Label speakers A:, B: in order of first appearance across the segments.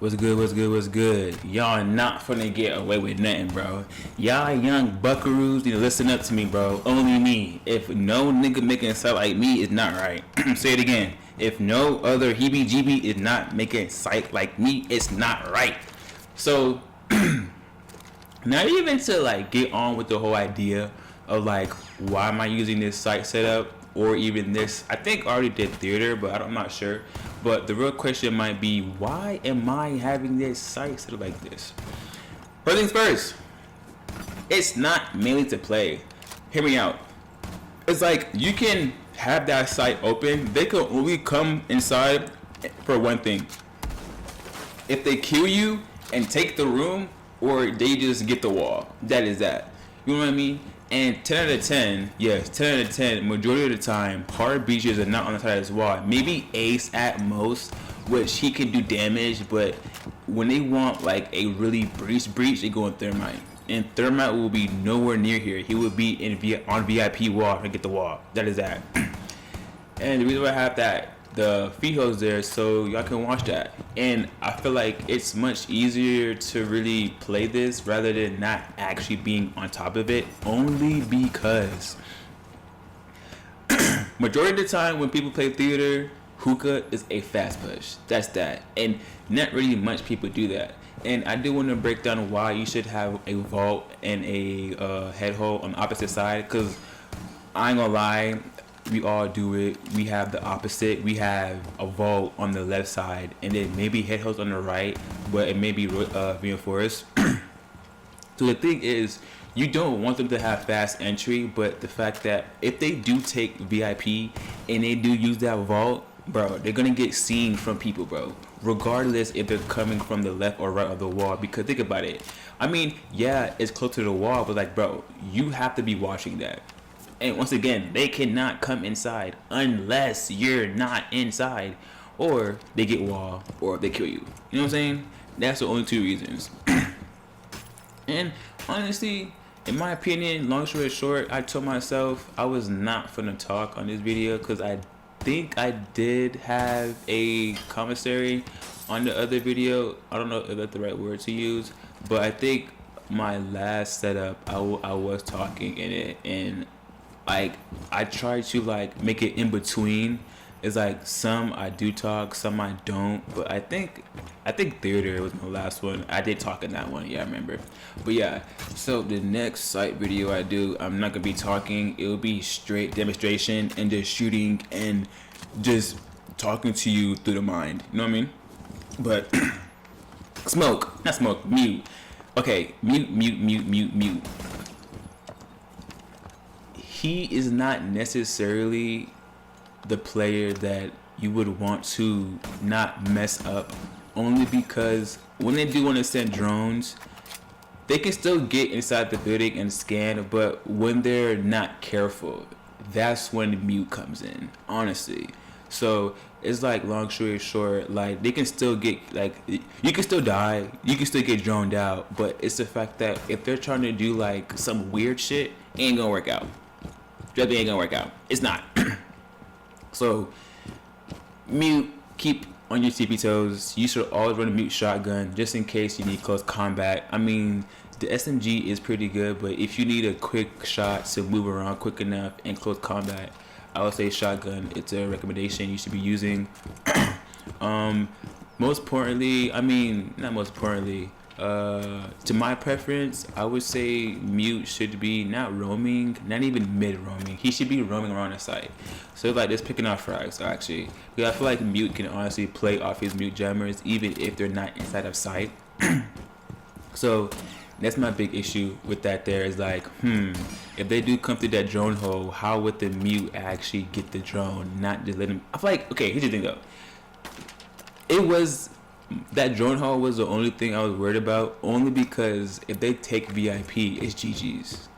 A: What's good, what's good, what's good? Y'all not finna get away with nothing, bro. Y'all young buckaroos need to listen up to me, bro. Only me. If no nigga making a site like me is not right. Say it again. If no other heebie-jeebie is not making a site like me, it's not right. So, not even to like get on with the whole idea of like, why am I using this site setup? Or even this, I think I already did theater, but I'm not sure. But the real question might be, why am I having this site set up like this? First things first, it's not mainly to play. Hear me out. It's like you can have that site open. They can only come inside for one thing. If they kill you and take the room, or they just get the wall. That is that. You know what I mean? And 10 out of 10, yes, 10 out of 10, majority of the time, hard breaches are not on the side of his wall. Maybe Ace at most, which he can do damage, but when they want like a really breach, they go on Thermite. And Thermite will be nowhere near here. He will be on VIP wall and get the wall. That is that. And the reason why I have that, the feed host there, so y'all can watch that. And I feel like it's much easier to really play this rather than not actually being on top of it, only because majority of the time when people play theater, hookah is a fast push. That's that. And not really much people do that. And I do want to break down why you should have a vault and a head hole on the opposite side, because I ain't gonna lie, we all do it. We have the opposite. We have a vault on the left side, and then maybe head holes on the right, but it may be reinforced. So the thing is, you don't want them to have fast entry, but the fact that if they do take VIP and they do use that vault, bro, they're gonna get seen from people, bro. Regardless if they're coming from the left or right of the wall, because think about it. I mean, yeah, it's close to the wall, but like, bro, you have to be watching that. And once again, they cannot come inside unless you're not inside, or they get wall, or they kill you. You know what I'm saying? That's the only two reasons. And honestly, in my opinion, long story short, I told myself I was not finna talk on this video because I think I did have a commissary on the other video. I don't know if that's the right word to use, but I think my last setup, I was talking in it, and like I try to like make it in between. It's like some I do talk, some I don't. But I think theater was my last one. I did talk in that one, yeah, I remember. But yeah, so the next site video I do, I'm not gonna be talking. It will be straight demonstration and just shooting and just talking to you through the mind. You know what I mean? But mute. Okay, mute. He is not necessarily the player that you would want to not mess up, only because when they do want to send drones, they can still get inside the building and scan, but when they're not careful, that's when mute comes in, honestly. So it's like, long story short, like they can still get, like, you can still die, you can still get droned out, but it's the fact that if they're trying to do like some weird shit, it ain't gonna work out. That ain't gonna work out. It's not. So, mute, keep on your tippy toes. You should always run a mute shotgun just in case you need close combat. I mean, the SMG is pretty good, but if you need a quick shot to move around quick enough in close combat, I would say shotgun. It's a recommendation you should be using. Most importantly, I mean, not most importantly, to my preference, I would say mute should be not roaming, not even mid roaming. He should be roaming around the site. So like this, picking off frags actually, because I feel like mute can honestly play off his mute jammers even if they're not inside of sight. So that's my big issue with that. There is like, if they do come through that drone hole, how would the mute actually get the drone? Not just let him. I feel like, okay, here's the thing though. That drone hole was the only thing I was worried about, only because if they take VIP, it's GG's.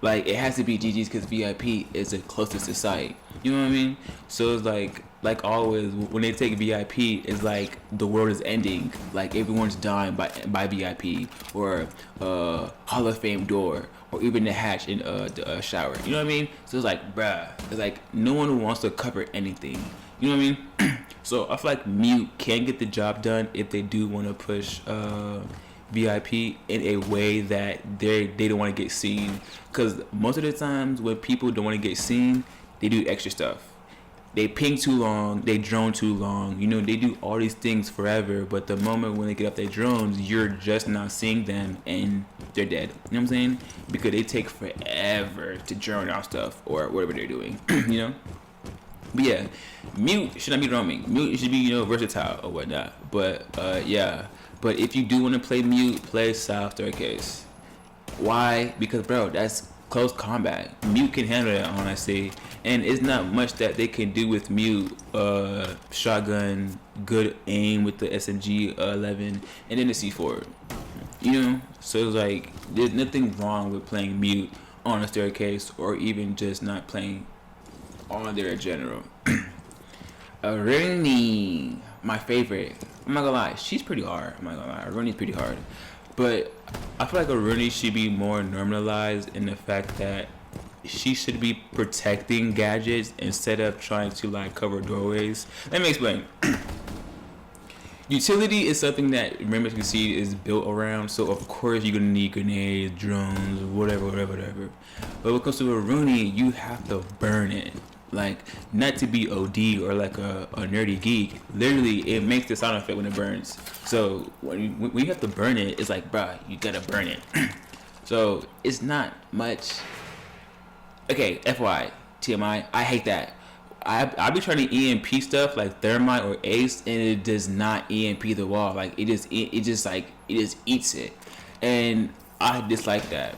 A: Like, it has to be GG's because VIP is the closest to sight. You know what I mean? So it's like always, when they take VIP, it's like the world is ending. Like, everyone's dying by VIP, or Hall of Fame door, or even the hatch in the shower. You know what I mean? So it's like, bruh, it's like no one wants to cover anything. You know what I mean? So I feel like mute can get the job done if they do want to push VIP in a way that they don't want to get seen. Because most of the times when people don't want to get seen, they do extra stuff. They ping too long, they drone too long, they do all these things forever, but the moment when they get off their drones, you're just not seeing them and they're dead. You know what I'm saying? Because they take forever to drone out stuff or whatever they're doing, But yeah, mute should not be roaming. Mute should be, versatile or whatnot. But yeah. But if you do want to play mute, play South Staircase. Why? Because bro, that's close combat. Mute can handle that, honestly, and it's not much that they can do with mute. Shotgun, good aim with the SMG 11, and then the C4. So it's like there's nothing wrong with playing mute on a staircase, or even just not playing on there in general. Rooney, my favorite. I'm not gonna lie, she's pretty hard. Rooney's pretty hard. But I feel like a Rooney should be more normalized in the fact that she should be protecting gadgets instead of trying to cover doorways. Let me explain. Utility is something that Rainbow Six Siege is built around, so of course you're gonna need grenades, drones, whatever. But when it comes to a Rooney, you have to burn it. Not to be OD or a nerdy geek. Literally, it makes the sound effect when it burns. So when you have to burn it, it's bruh, you gotta burn it. So it's not much. Okay, FYI, TMI, I hate that. I be trying to EMP stuff like Thermite or Ace, and it does not EMP the wall. It just eats it, and I dislike that.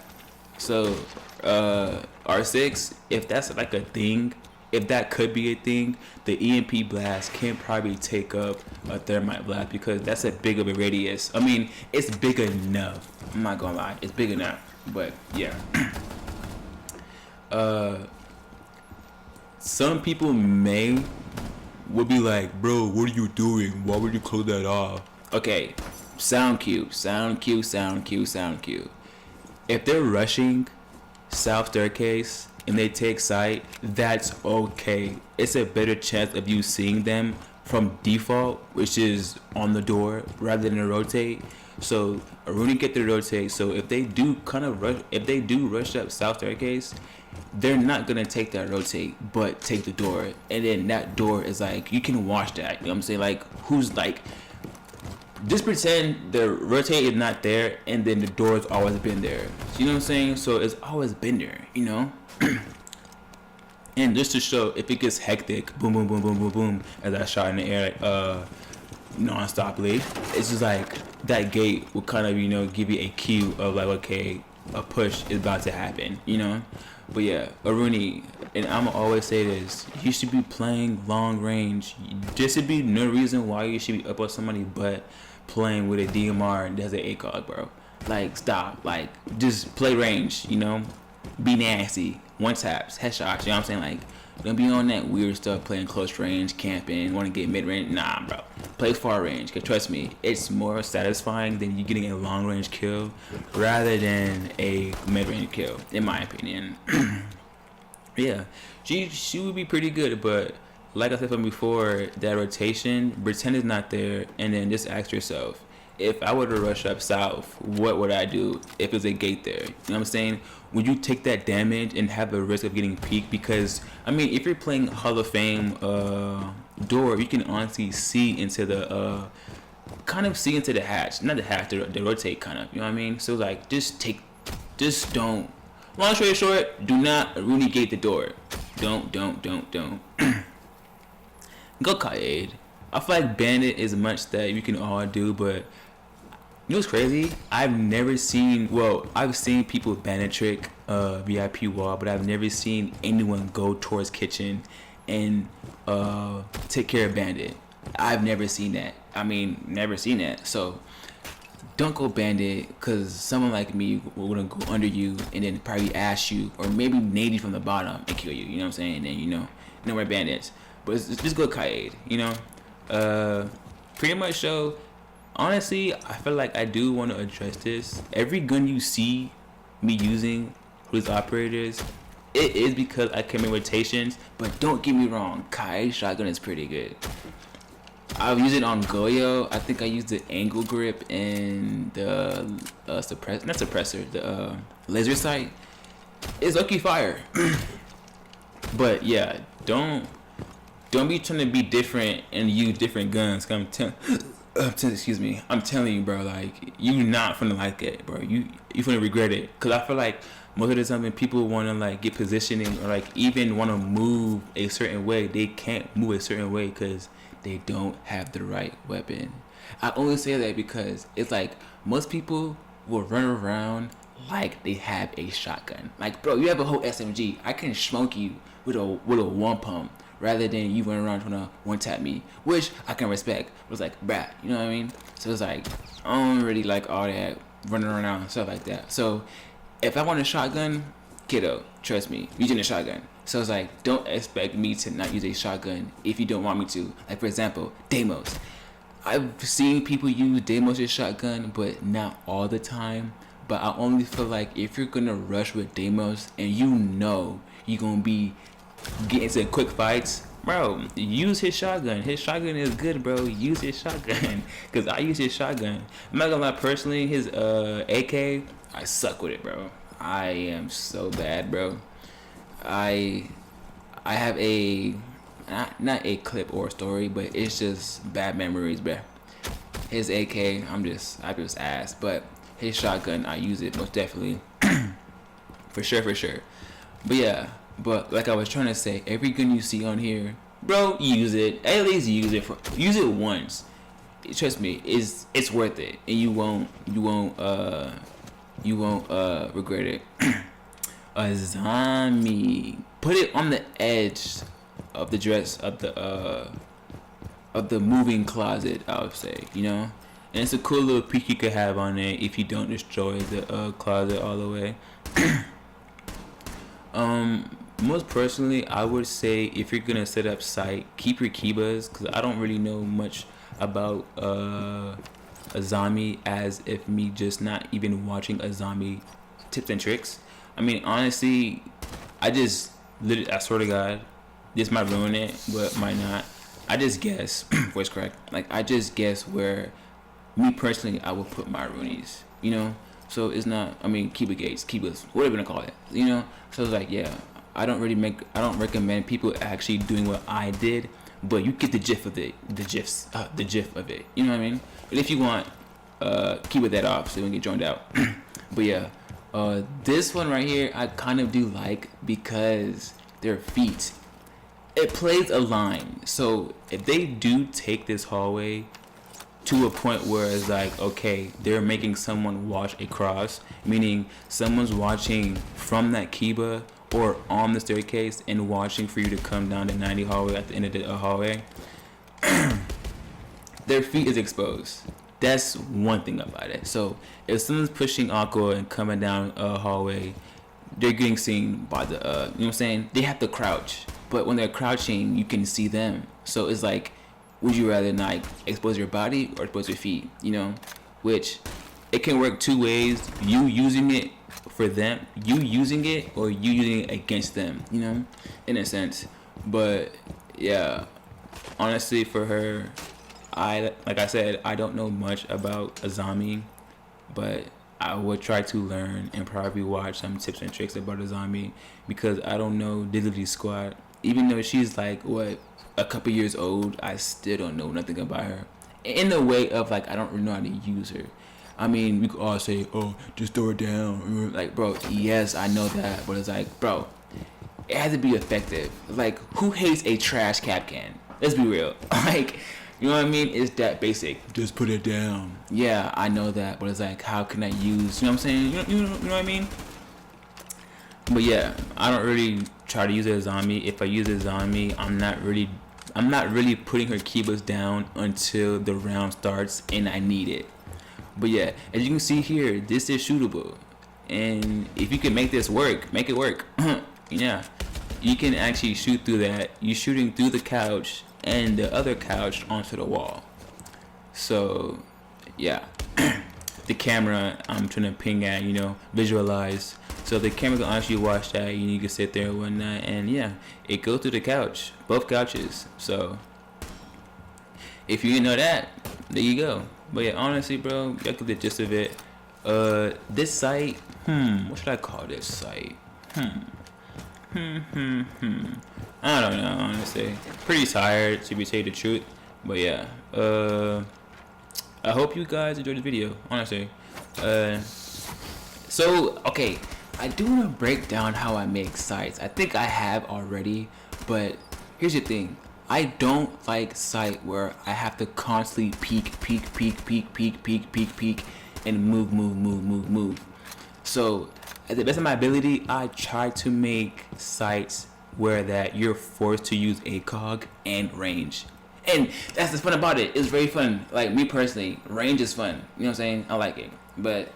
A: So R6, if that's a thing. If that could be a thing, the EMP blast can probably take up a thermite blast because that's a big of a radius. I mean, it's big enough. I'm not gonna lie, it's big enough. But yeah. Some people would be like, bro, what are you doing? Why would you close that off? Okay, sound cue. If they're rushing South Staircase and they take sight, that's okay. It's a better chance of you seeing them from default, which is on the door rather than rotate. So Rooney get to rotate. So if they do rush up South Staircase, they're not gonna take that rotate, but take the door, and then that door is you can watch that. You know what I'm saying? Who's just pretend the rotate is not there, and then the door's always been there. You know what I'm saying? So it's always been there, And just to show if it gets hectic, boom, boom, boom, boom, boom, boom, as I shot in the air, non-stoply, it's just that gate will kind of, give you a cue of okay, a push is about to happen, But yeah, Rooney, and I'ma always say this, you should be playing long range. There should be no reason why you should be up on somebody but playing with a DMR and there's an ACOG, bro. Stop. Just play range, Be nasty. One taps, headshots, you know what I'm saying? Don't be on that weird stuff, playing close range, camping, want to get mid range. Nah, bro. Play far range, cause trust me, it's more satisfying than you getting a long range kill rather than a mid range kill, in my opinion. Yeah, she would be pretty good, but like I said from before, that rotation, pretend is not there, and then just ask yourself, if I were to rush up south, what would I do if there's a gate there? You know what I'm saying? Would you take that damage and have the risk of getting peaked? Because, I mean, if you're playing Hall of Fame door, you can honestly see into the, see into the hatch. Not the hatch, the rotate kind of, you know what I mean? So, just don't. Long story short, do not Rooney gate the door. Don't. Go Kaid. I feel like Bandit is much that you can all do, but you know what's crazy? I've seen people Bandit trick VIP wall, but I've never seen anyone go towards kitchen and take care of Bandit. I've never seen that. So don't go Bandit, because someone like me will gonna go under you and then probably ash you, or maybe nade you from the bottom and kill you. You know what I'm saying? And then you know where Bandits. But just go Kaid. Pretty much so. Honestly, I feel like I do want to address this. Every gun you see me using with operators, it is because I came in rotations. But don't get me wrong, Kaid shotgun is pretty good. I've used it on Goyo. I think I used the angle grip and the suppressor, the laser sight. It's lucky fire. But yeah, don't be trying to be different and use different guns. Excuse me. I'm telling you, bro. Like, you not finna like it, bro. You finna regret it. Cause I feel like most of the time when people wanna like get positioning or like even wanna move a certain way, they can't move a certain way because they don't have the right weapon. I only say that because it's like most people will run around like they have a shotgun. Like, bro, you have a whole SMG. I can smoke you with a one pump rather than you run around trying to one tap me, which I can respect. But it's like, bruh, you know what I mean? So it's like, I don't really like all that running around and stuff like that. So if I want a shotgun, kiddo, trust me, using a shotgun. So it's like, don't expect me to not use a shotgun if you don't want me to. Like, for example, Deimos. I've seen people use Deimos' shotgun, but not all the time. But I only feel like if you're gonna rush with Deimos and you know you're gonna be getting into quick fights, bro, use his shotgun. His shotgun is good, bro. Use his shotgun. Cause I use his shotgun. I'm not gonna lie, personally, his AK, I suck with it, bro. I am so bad, bro. I have a not a clip or a story, but it's just bad memories, bro. His AK, I just ass, but his shotgun, I use it most definitely. for sure. But yeah, but like I was trying to say, every gun you see on here, bro, use it. At least use it once. Trust me, it's worth it, and you won't regret it. A zombie. Put it on the edge of the dress of the moving closet, I would say, you know. And it's a cool little peek you could have on it if you don't destroy the closet all the way. Most personally, I would say if you're gonna set up sight, keep your kibas, because I don't really know much about a zombie as if me just not even watching a zombie tips and tricks. I mean, honestly, I swear to God, this might ruin it, but might not. I just guess, voice crack. Like, I just guess where, me personally, I would put my Roonies, you know? So it's not, I mean, Kiba Gates, Kibas, whatever you want to call it, you know? So it's like, yeah, I don't recommend people actually doing what I did, but you get the gif of it, the gif of it, you know what I mean? But if you want, keep that off so you don't get joined out. But yeah, this one right here, I kind of do like because their feet, it plays a line. So if they do take this hallway to a point where it's like, okay, they're making someone watch a cross, meaning someone's watching from that Kiba or on the staircase and watching for you to come down the 90 hallway at the end of the hallway, their feet is exposed. That's one thing about it. So if someone's pushing Aqua and coming down a hallway, they're getting seen by the, you know what I'm saying? They have to crouch. But when they're crouching, you can see them. So it's like, would you rather not expose your body or expose your feet? You know? Which, it can work two ways. You using it for them, you using it, or you using it against them, you know? In a sense. But, yeah. Honestly, for her, like I said, I don't know much about Azami, but I would try to learn and probably watch some tips and tricks about Azami, because I don't know diddly squat. Even though she's like, what, a couple years old, I still don't know nothing about her. In the way of like, I don't really know how to use her. I mean, we could all say, oh, just throw it down. Like, bro, yes, I know that, but it's like, bro, it has to be effective. Like, who hates a trash cap can? Let's be real. Like, you know what I mean? It's that basic. Just put it down. Yeah, I know that, but it's like, how can I use? You know what I'm saying? You know what I mean? But yeah, I don't really try to use a zombie. If I use a zombie, I'm not really putting her kibas down until the round starts and I need it. But yeah, as you can see here, this is shootable, and if you can make this work, make it work. Yeah, you can actually shoot through that. You're shooting through the couch and the other couch onto the wall. So yeah, the camera I'm trying to ping at, you know, visualize. So the camera can actually watch that, and you can sit there and whatnot, and yeah, it goes through the couch, both couches. So If you didn't know that, there you go. But yeah, honestly, bro, y'all get the gist of it. This site, what should I call this site? I don't know, honestly. Pretty tired, to be tell you the truth. But yeah, I hope you guys enjoyed this video, honestly. So, okay, I do want to break down how I make sites. I think I have already, but here's the thing. I don't like site where I have to constantly peek, and move. So, at the best of my ability, I try to make sites where that you're forced to use ACOG and range. And that's the fun about it. It's very fun. Like, me personally, range is fun. You know what I'm saying? I like it. But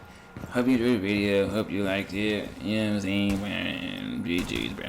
A: hope you enjoyed the video. Hope you liked it. You know what I'm saying? GG's, bro.